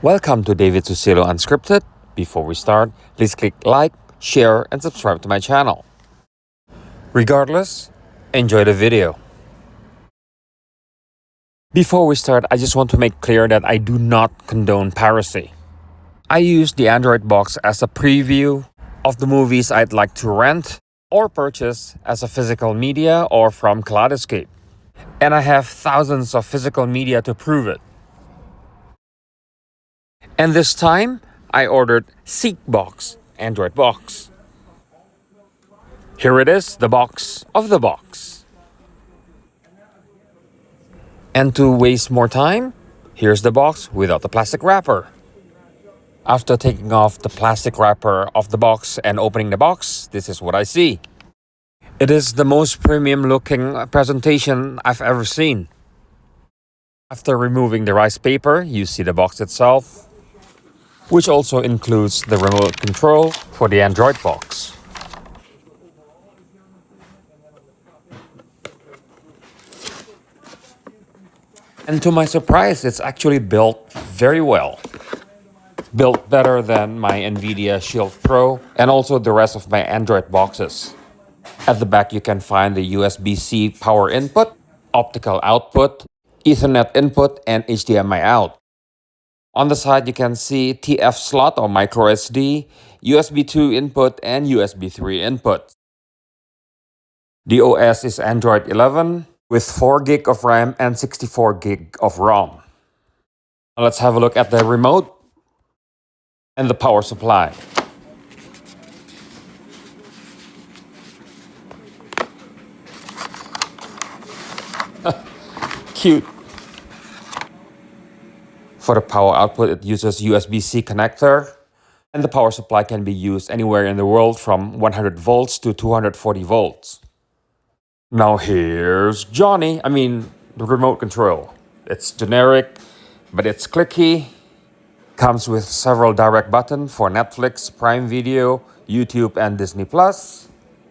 Welcome to David Susilo Unscripted. Before we start, please click like, share, and subscribe to my channel. Regardless, enjoy the video. Before we start, I just want to make clear that I do not condone piracy. I use the Android box as a preview of the movies I'd like to rent or purchase as a physical media or from Kaleidoscape. And I have thousands of physical media to prove it. And this time, I ordered Seekbox Android box. Here it is, the box of the box. And to waste more time, here's the box without the plastic wrapper. After taking off the plastic wrapper of the box and opening the box, this is what I see. It is the most premium looking presentation I've ever seen. After removing the rice paper, you see the box itself, which also includes the remote control for the Android box. And to my surprise, it's actually built very well. Built better than my NVIDIA Shield Pro and also the rest of my Android boxes. At the back, you can find the USB-C power input, optical output, Ethernet input, and HDMI out. On the side, you can see TF slot or micro SD, USB 2 input, and USB 3 input. The OS is Android 11 with 4 GB of RAM and 64 GB of ROM. Now let's have a look at the remote and the power supply. Cute. For the power output, it uses USB-C connector, and the power supply can be used anywhere in the world from 100 volts to 240 volts. Now here's the remote control. It's generic, but it's clicky. Comes with several direct buttons for Netflix, Prime Video, YouTube, and Disney+.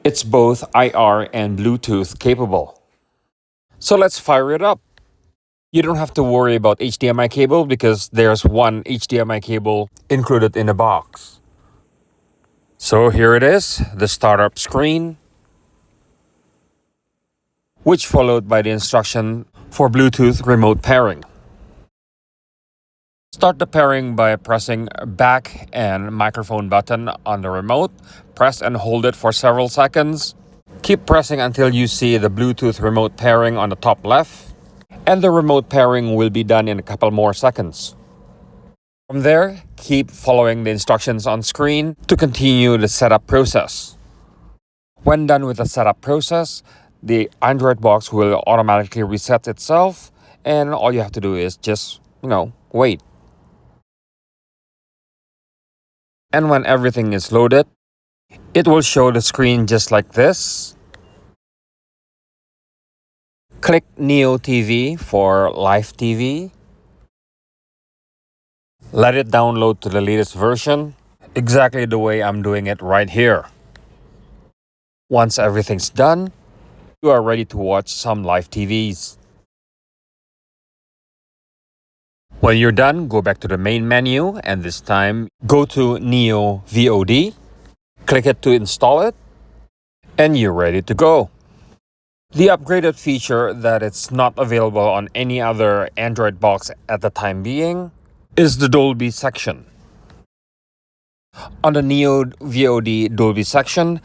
It's both IR and Bluetooth capable. So let's fire it up. You don't have to worry about HDMI cable because there's one HDMI cable included in the box. So here it is, the startup screen, which followed by the instruction for Bluetooth remote pairing. Start the pairing by pressing back and microphone button on the remote. Press and hold it for several seconds. Keep pressing until you see the Bluetooth remote pairing on the top left. And the remote pairing will be done in a couple more seconds. From there, keep following the instructions on screen to continue the setup process. When done with the setup process, the Android box will automatically reset itself, and all you have to do is just, wait. And when everything is loaded, it will show the screen just like this. Click NeoTV for live TV. Let it download to the latest version, exactly the way I'm doing it right here. Once everything's done, you are ready to watch some live TVs. When you're done, go back to the main menu and this time go to NeoVOD. Click it to install it, and you're ready to go. The upgraded feature that it's not available on any other Android box at the time being is the Dolby section. On the NeoVOD Dolby section,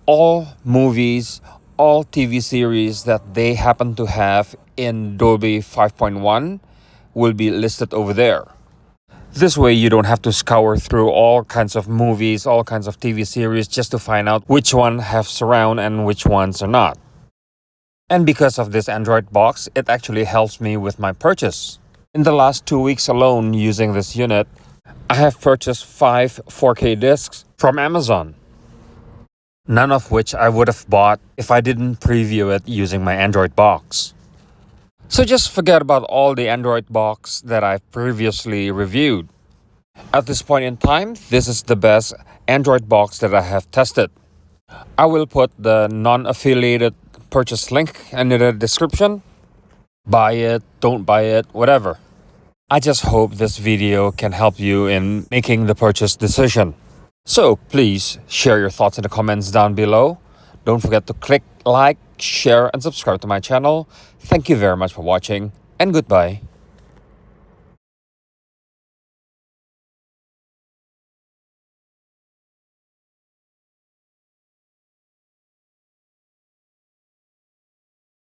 all movies, all TV series that they happen to have in Dolby 5.1 will be listed over there. This way you don't have to scour through all kinds of movies, all kinds of TV series just to find out which one have surround and which ones are not. And because of this Android box, it actually helps me with my purchase. In the last 2 weeks alone using this unit, I have purchased 5 4K discs from Amazon. None of which I would have bought if I didn't preview it using my Android box. So just forget about all the Android box that I've previously reviewed. At this point in time, this is the best Android box that I have tested. I will put the non-affiliated purchase link in the description. Buy it, don't buy it, whatever. I just hope this video can help you in making the purchase decision. So please share your thoughts in the comments down below. Don't forget to click like, share, and subscribe to my channel. Thank you very much for watching, and goodbye.